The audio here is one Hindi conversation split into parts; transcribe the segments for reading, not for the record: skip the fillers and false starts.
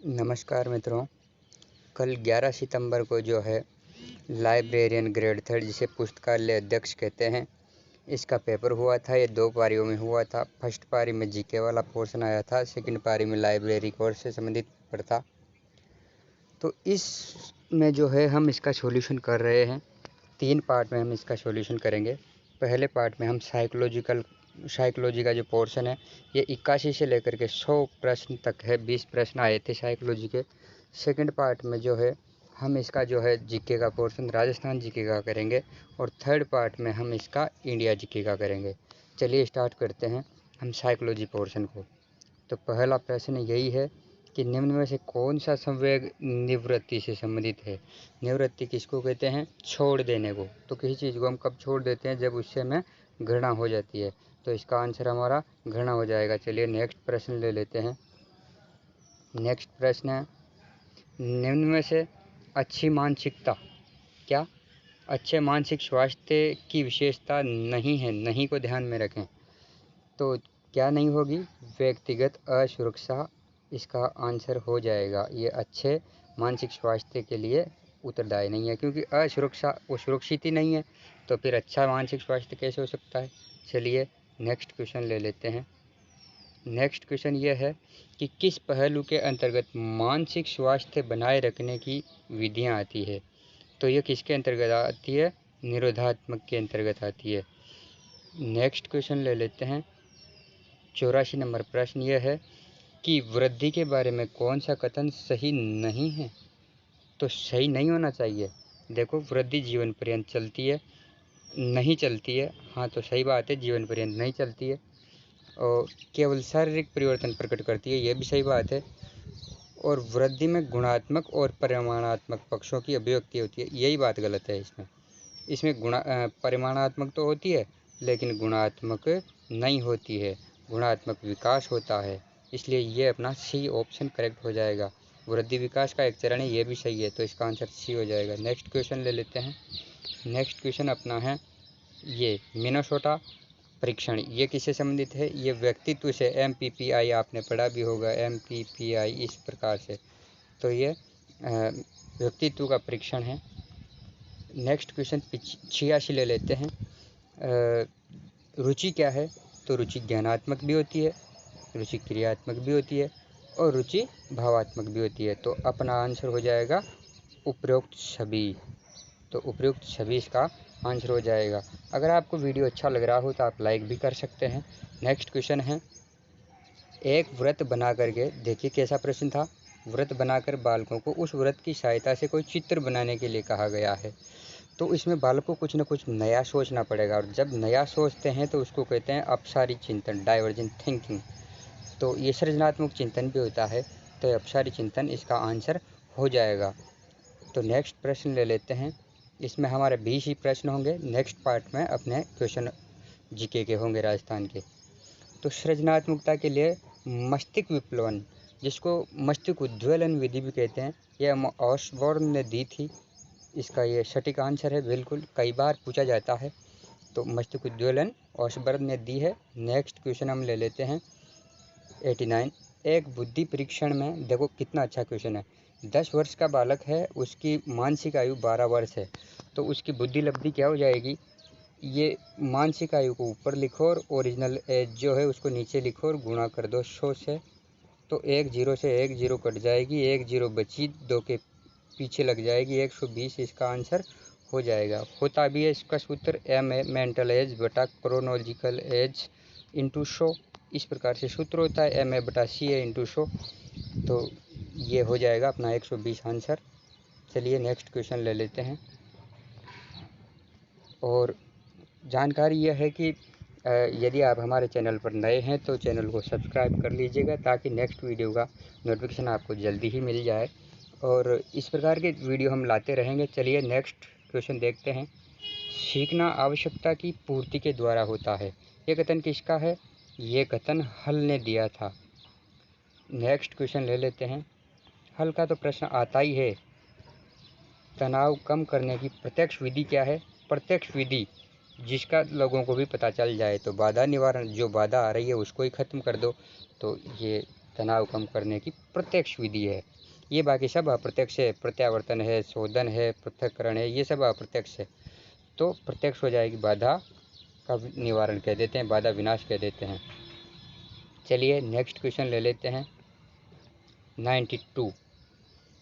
नमस्कार मित्रों। कल 11 सितंबर को जो है लाइब्रेरियन ग्रेड थर्ड, जिसे पुस्तकालय अध्यक्ष कहते हैं, इसका पेपर हुआ था। ये 2 पारियों में हुआ था। फर्स्ट पारी में जीके वाला पोर्शन आया था, सेकंड पारी में लाइब्रेरी कोर्स से संबंधित पेपर था। तो इसमें जो है हम इसका सॉल्यूशन कर रहे हैं। 3 पार्ट में हम इसका सॉल्यूशन करेंगे। पहले पार्ट में हम साइकोलॉजी का जो पोर्शन है, ये 81 से लेकर के 100 प्रश्न तक है। 20 प्रश्न आए थे साइकोलॉजी के। सेकंड पार्ट में जो है हम इसका जो है जीके का पोर्शन राजस्थान जीके का करेंगे, और थर्ड पार्ट में हम इसका इंडिया जीके का करेंगे। चलिए स्टार्ट करते हैं हम साइकोलॉजी पोर्शन को। तो पहला प्रश्न यही है कि निम्न में से कौन सा संवेग निवृत्ति से संबंधित है। निवृत्ति किसको कहते हैं? छोड़ देने को। तो किसी चीज़ को हम कब छोड़ देते हैं? जब उससे हमें घृणा हो जाती है। तो इसका आंसर हमारा घृणा हो जाएगा। चलिए नेक्स्ट प्रश्न ले लेते हैं। नेक्स्ट प्रश्न है, निम्न में से अच्छी मानसिकता क्या अच्छे मानसिक स्वास्थ्य की विशेषता नहीं है? नहीं को ध्यान में रखें। तो क्या नहीं होगी? व्यक्तिगत असुरक्षा इसका आंसर हो जाएगा। ये अच्छे मानसिक स्वास्थ्य के लिए उत्तरदायी नहीं है, क्योंकि असुरक्षा वो सुरक्षित ही नहीं है, तो फिर अच्छा मानसिक स्वास्थ्य कैसे हो सकता है। चलिए नेक्स्ट क्वेश्चन ले लेते हैं। नेक्स्ट क्वेश्चन ये है कि किस पहलू के अंतर्गत मानसिक स्वास्थ्य बनाए रखने की विधियाँ आती है। तो ये किसके अंतर्गत आती है? निरोधात्मक के अंतर्गत आती है। नेक्स्ट क्वेश्चन ले लेते हैं। 84 नंबर प्रश्न यह है कि वृद्धि के बारे में कौन सा कथन सही नहीं है। तो सही नहीं होना चाहिए। देखो, वृद्धि जीवन पर्यंत चलती है, नहीं चलती है। हाँ, तो सही बात है, जीवन पर्यंत नहीं चलती है और केवल शारीरिक परिवर्तन प्रकट करती है, ये भी सही बात है। और वृद्धि में गुणात्मक और परिमाणात्मक पक्षों की अभिव्यक्ति होती है, यही बात गलत है। इसमें परिमाणात्मक तो होती है, लेकिन गुणात्मक नहीं होती है। गुणात्मक विकास होता है, इसलिए ये अपना सी ऑप्शन करेक्ट हो जाएगा। वृद्धि विकास का एक चरण है, ये भी सही है, तो इसका आंसर सी हो जाएगा। नेक्स्ट क्वेश्चन ले लेते हैं। नेक्स्ट क्वेश्चन अपना है ये मिनेसोटा परीक्षण, ये किससे संबंधित है? ये व्यक्तित्व से। MPPI आपने पढ़ा भी होगा, MPPI इस प्रकार से। तो ये व्यक्तित्व का परीक्षण है। नेक्स्ट क्वेश्चन 86 ले लेते हैं। रुचि क्या है? तो रुचि ज्ञानात्मक भी होती है, रुचि क्रियात्मक भी होती है और रुचि भावात्मक भी होती है। तो अपना आंसर हो जाएगा उपरोक्त सभी। तो उपरोक्त सभी इसका आंसर हो जाएगा। अगर आपको वीडियो अच्छा लग रहा हो तो आप लाइक भी कर सकते हैं। नेक्स्ट क्वेश्चन है, एक व्रत बना करके, देखिए कैसा प्रश्न था। व्रत बनाकर बालकों को उस व्रत की सहायता से कोई चित्र बनाने के लिए कहा गया है। तो इसमें बालकों को कुछ न कुछ नया सोचना पड़ेगा, और जब नया सोचते हैं तो उसको कहते हैं अपसारी चिंतन, डाइवर्जेंट थिंकिंग। तो ये सृजनात्मक चिंतन भी होता है, तो अपसारी चिंतन इसका आंसर हो जाएगा। तो नेक्स्ट प्रश्न ले लेते हैं। इसमें हमारे 20 ही प्रश्न होंगे। नेक्स्ट पार्ट में अपने क्वेश्चन जीके के होंगे राजस्थान के। तो सृजनात्मकता के लिए मस्तिष्क विप्लवन, जिसको मस्तिष्क उद्वेलन विधि भी कहते हैं, यह ऑसबॉर्न ने दी थी। इसका ये सटीक आंसर है, बिल्कुल कई बार पूछा जाता है। तो मस्तिष्क उद्वेलन ऑसबॉर्न ने दी है। नेक्स्ट क्वेश्चन हम ले लेते हैं 89। एक बुद्धि परीक्षण में, देखो कितना अच्छा क्वेश्चन है। 10 वर्ष का बालक है, उसकी मानसिक आयु 12 वर्ष है, तो उसकी बुद्धि लब्धि क्या हो जाएगी? ये मानसिक आयु को ऊपर लिखो और ओरिजिनल एज जो है उसको नीचे लिखो और गुणा कर दो 100 से। तो 1 0 से 1 0 कट जाएगी, 1 0 बची, 2 के पीछे लग जाएगी, 120 इसका आंसर हो जाएगा। होता भी है इसका सूत्र मेंटल एज बटा क्रोनोलॉजिकल एज इंटू 100। इस प्रकार से सूत्र होता है, MA बटा CA इंटू 100। तो ये हो जाएगा अपना 120 आंसर। चलिए नेक्स्ट क्वेश्चन ले लेते हैं। और जानकारी यह है कि यदि आप हमारे चैनल पर नए हैं तो चैनल को सब्सक्राइब कर लीजिएगा, ताकि नेक्स्ट वीडियो का नोटिफिकेशन आपको जल्दी ही मिल जाए। और इस प्रकार के वीडियो हम लाते रहेंगे। चलिए नेक्स्ट क्वेश्चन देखते हैं। सीखना आवश्यकता की पूर्ति के द्वारा होता है, ये कथन किसका है? ये कथन हल ने दिया था। नेक्स्ट क्वेश्चन ले लेते हैं। हल का तो प्रश्न आता ही है। तनाव कम करने की प्रत्यक्ष विधि क्या है? प्रत्यक्ष विधि जिसका लोगों को भी पता चल जाए। तो बाधा निवारण, जो बाधा आ रही है उसको ही ख़त्म कर दो। तो ये तनाव कम करने की प्रत्यक्ष विधि है। ये बाकी सब अप्रत्यक्ष है, प्रत्यावर्तन है, शोधन है, पृथक्करण है, ये सब अप्रत्यक्ष है। तो प्रत्यक्ष हो जाएगी बाधा का निवारण कह देते हैं, बाधा विनाश कह देते हैं। चलिए नेक्स्ट क्वेश्चन ले लेते हैं। 92।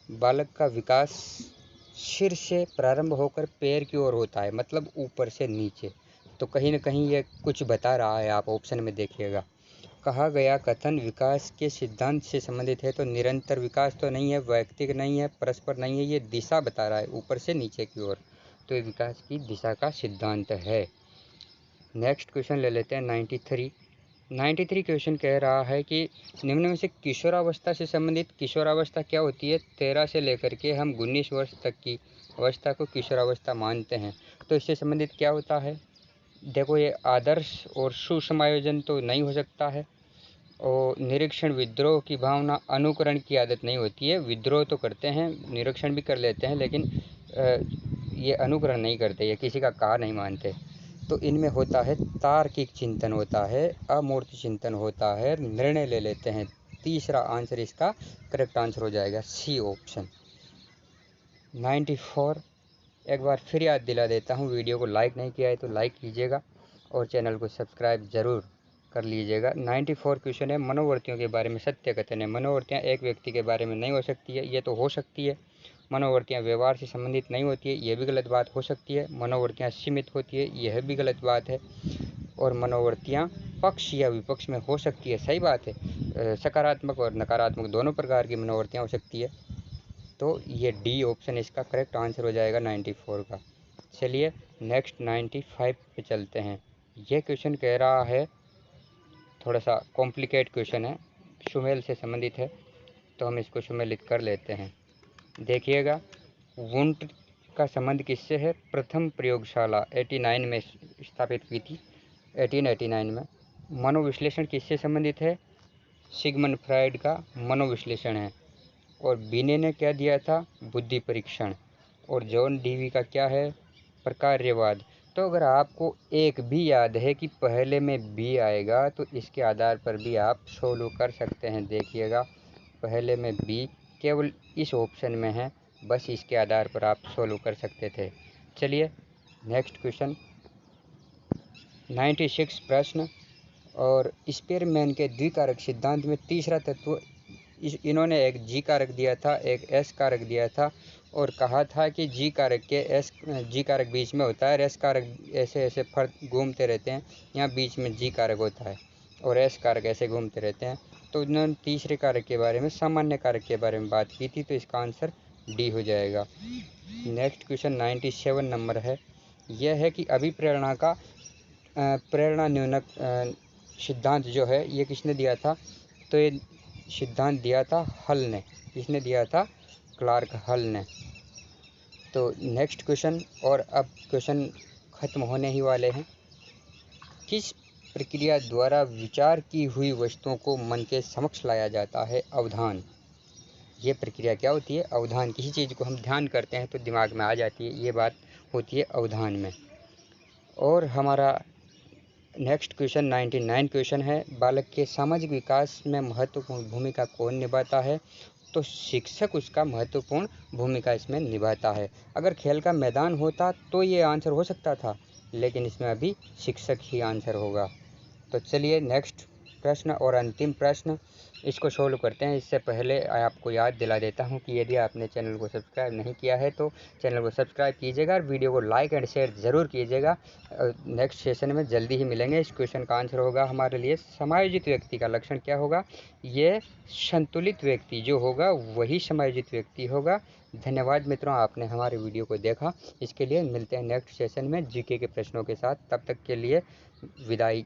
बालक का विकास सिर से प्रारंभ होकर पैर की ओर होता है, मतलब ऊपर से नीचे। तो कहीं ना कहीं ये कुछ बता रहा है, आप ऑप्शन में देखिएगा। कहा गया कथन विकास के सिद्धांत से संबंधित है, तो निरंतर विकास तो नहीं है, वैयक्तिक नहीं है, परस्पर नहीं है, ये दिशा बता रहा है ऊपर से नीचे की ओर। तो ये विकास की दिशा का सिद्धांत है। नेक्स्ट क्वेश्चन ले लेते हैं 93 क्वेश्चन कह रहा है कि निम्न में से किशोरावस्था से संबंधित, किशोरावस्था क्या होती है? 13 से लेकर के हम 19 वर्ष तक की अवस्था को किशोरावस्था मानते हैं। तो इससे संबंधित क्या होता है? देखो, ये आदर्श और सुसमायोजन तो नहीं हो सकता है, और निरीक्षण विद्रोह की भावना, अनुकरण की आदत नहीं होती है। विद्रोह तो करते हैं, निरीक्षण भी कर लेते हैं, लेकिन ये अनुकरण नहीं करते, ये किसी का कहा नहीं मानते। तो इनमें होता है तार्किक चिंतन होता है, अमूर्त चिंतन होता है, निर्णय ले लेते हैं। तीसरा आंसर इसका करेक्ट आंसर हो जाएगा सी ऑप्शन। 94 एक बार फिर याद दिला देता हूँ, वीडियो को लाइक नहीं किया है तो लाइक कीजिएगा और चैनल को सब्सक्राइब ज़रूर कर लीजिएगा। 94 क्वेश्चन है, मनोवृत्तियों के बारे में सत्य कथन है। मनोवृत्तियाँ एक व्यक्ति के बारे में नहीं हो सकती है, ये तो हो सकती है। मनोवृत्तियाँ व्यवहार से संबंधित नहीं होती है, यह भी गलत बात हो सकती है। मनोवृत्तियाँ सीमित होती है, यह भी गलत बात है। और मनोवृत्तियाँ पक्ष या विपक्ष में हो सकती है, सही बात है। सकारात्मक और नकारात्मक दोनों प्रकार की मनोवृत्तियाँ हो सकती है। तो ये डी ऑप्शन इसका करेक्ट आंसर हो जाएगा 94 का। चलिए नेक्स्ट 95 पे चलते हैं। ये क्वेश्चन कह रहा है, थोड़ा सा कॉम्प्लिकेट क्वेश्चन है, सुमेल से संबंधित है, तो हम इसको सुमेलित कर लेते हैं। देखिएगा, वुंट का संबंध किससे है? प्रथम प्रयोगशाला 89 में स्थापित की थी, 1889 में। मनोविश्लेषण किससे संबंधित है? सिगमंड फ्राइड का मनोविश्लेषण है। और बीने ने क्या दिया था? बुद्धि परीक्षण। और जॉन डीवी का क्या है? प्रकार्यवाद। तो अगर आपको एक भी याद है कि पहले में बी आएगा, तो इसके आधार पर भी आप सोल्व कर सकते हैं। देखिएगा, पहले में बी केवल इस ऑप्शन में है, बस इसके आधार पर आप सोल्व कर सकते थे। चलिए नेक्स्ट क्वेश्चन 96 प्रश्न। और स्पेयरमैन के द्विकारक सिद्धांत में तीसरा तत्व, इन्होंने एक जी कारक दिया था, एक एस कारक दिया था, और कहा था कि जी कारक बीच में होता है, और एस कारक ऐसे ऐसे फर्क घूमते रहते हैं, यहाँ बीच में जी कारक होता है, और एस कारक ऐसे घूमते रहते हैं। तो इन्होंने तीसरे कारक के बारे में, सामान्य कारक के बारे में बात की थी, तो इसका आंसर डी हो जाएगा। नेक्स्ट क्वेश्चन 97 नंबर है। यह है कि अभिप्रेरणा का प्रेरणा न्यूनक सिद्धांत जो है, ये किसने दिया था? तो ये सिद्धांत दिया था हल ने। किसने दिया था? क्लार्क हल ने। तो नेक्स्ट क्वेश्चन, और अब क्वेश्चन खत्म होने ही वाले हैं। किस प्रक्रिया द्वारा विचार की हुई वस्तुओं को मन के समक्ष लाया जाता है? अवधान। ये प्रक्रिया क्या होती है? अवधान। किसी चीज़ को हम ध्यान करते हैं तो दिमाग में आ जाती है, ये बात होती है अवधान में। और हमारा नेक्स्ट क्वेश्चन 99 क्वेश्चन है, बालक के सामाजिक विकास में महत्वपूर्ण भूमिका कौन निभाता है? तो शिक्षक उसका महत्वपूर्ण भूमिका इसमें निभाता है। अगर खेल का मैदान होता तो ये आंसर हो सकता था, लेकिन इसमें अभी शिक्षक ही आंसर होगा। तो चलिए नेक्स्ट प्रश्न और अंतिम प्रश्न, इसको सोल्व करते हैं। इससे पहले आपको याद दिला देता हूं कि यदि आपने चैनल को सब्सक्राइब नहीं किया है तो चैनल को सब्सक्राइब कीजिएगा और वीडियो को लाइक एंड शेयर ज़रूर कीजिएगा। नेक्स्ट सेशन में जल्दी ही मिलेंगे। इस क्वेश्चन का आंसर होगा हमारे लिए, समायोजित व्यक्ति का लक्षण क्या होगा? ये संतुलित व्यक्ति जो होगा वही समायोजित व्यक्ति होगा। धन्यवाद मित्रों, आपने हमारे वीडियो को देखा। इसके लिए मिलते हैं नेक्स्ट सेशन में जीके के प्रश्नों के साथ। तब तक के लिए विदाई।